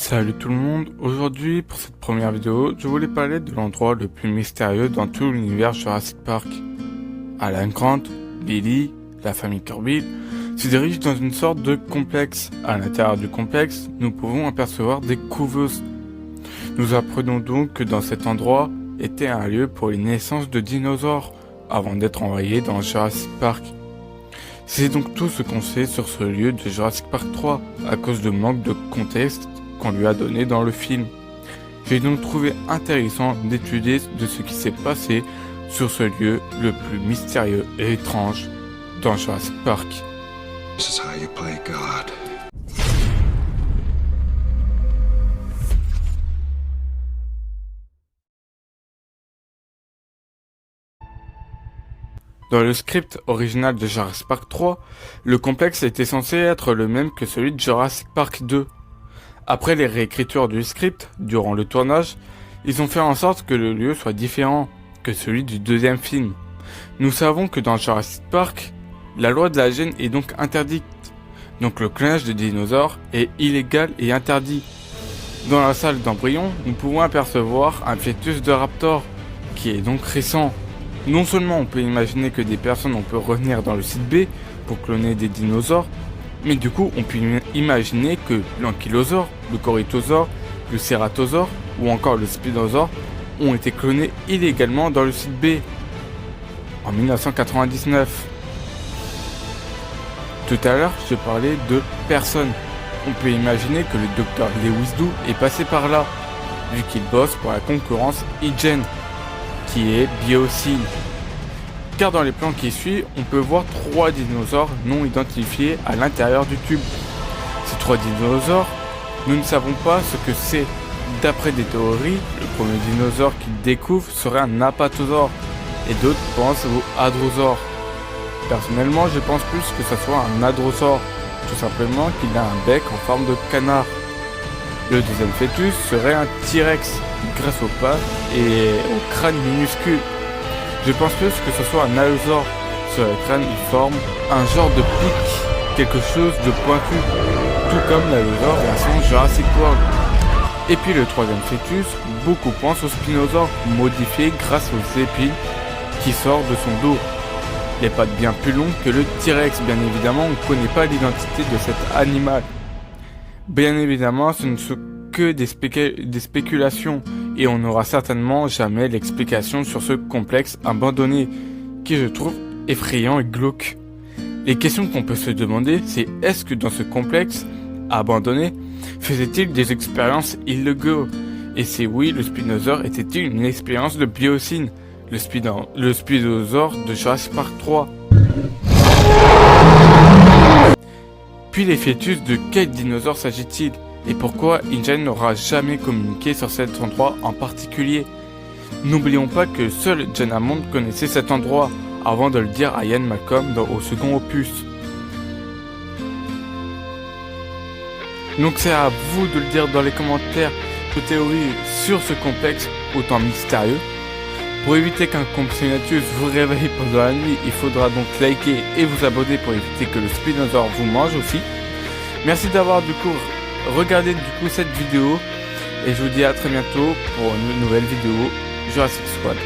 Salut tout le monde, aujourd'hui pour cette première vidéo, je voulais parler de l'endroit le plus mystérieux dans tout l'univers Jurassic Park. Alan Grant, Billy, la famille Kirby se dirigent dans une sorte de complexe. À l'intérieur du complexe, nous pouvons apercevoir des couveuses. Nous apprenons donc que dans cet endroit était un lieu pour les naissances de dinosaures, avant d'être envoyés dans Jurassic Park. C'est donc tout ce qu'on sait sur ce lieu de Jurassic Park 3, à cause de manque de contexte qu'on lui a donné dans le film. J'ai donc trouvé intéressant d'étudier de ce qui s'est passé sur ce lieu le plus mystérieux et étrange dans Jurassic Park. This is how you play God. Dans le script original de Jurassic Park 3, le complexe était censé être le même que celui de Jurassic Park 2. Après les réécritures du script, durant le tournage, ils ont fait en sorte que le lieu soit différent que celui du deuxième film. Nous savons que dans Jurassic Park, la loi de la gêne est donc interdite. Donc le clonage de dinosaures est illégal et interdit. Dans la salle d'embryon, nous pouvons apercevoir un fœtus de raptor, qui est donc récent. Non seulement on peut imaginer que des personnes peuvent revenir dans le site B pour cloner des dinosaures, mais du coup on peut imaginer que l'ankylosaure, le corythosaure, le cératosaure ou encore le spinosaure ont été clonés illégalement dans le site B en 1999. Tout à l'heure je parlais de personnes. On peut imaginer que le docteur Lewisdoo est passé par là, vu qu'il bosse pour la concurrence IGEN, qui est Biocine. Car dans les plans qui suivent, on peut voir 3 dinosaures non identifiés à l'intérieur du tube. Ces 3 dinosaures, nous ne savons pas ce que c'est. D'après des théories, le premier dinosaure qu'ils découvrent serait un apatosaure, et d'autres pensent au hadrosaure. Personnellement, je pense plus que ce soit un hadrosaure, tout simplement qu'il a un bec en forme de canard. Le deuxième fœtus serait un T-Rex, grâce aux pattes et au crâne minuscule. Je pense plus que ce soit un allosaure. Sur le crâne, il forme un genre de pic, quelque chose de pointu, tout comme l'allosaure version Jurassic World. Et puis le troisième fœtus, beaucoup pensent au spinosaure, modifié grâce aux épines qui sortent de son dos. Les pattes bien plus longues que le T-Rex, bien évidemment, on ne connaît pas l'identité de cet animal. Bien évidemment, ce ne sont que des spéculations, et on n'aura certainement jamais l'explication sur ce complexe abandonné, qui je trouve effrayant et glauque. Les questions qu'on peut se demander, c'est est-ce que dans ce complexe abandonné, faisait-il des expériences illégales? Et si oui, le spinosaure était-il une expérience de Biocine, le spinosaure de Jurassic Park 3? Puis les fœtus, de quel dinosaure s'agit-il? Et pourquoi IGEN n'aura jamais communiqué sur cet endroit en particulier? N'oublions pas que seul John Hammond connaissait cet endroit, avant de le dire à Ian Malcolm au second opus. Donc c'est à vous de le dire dans les commentaires vos théories sur ce complexe autant mystérieux. Pour éviter qu'un compsognathus vous réveille pendant la nuit, il faudra donc liker et vous abonner pour éviter que le spinosaure vous mange aussi. Merci d'avoir du coup regardé cette vidéo et je vous dis à très bientôt pour une nouvelle vidéo Jurassic Squad.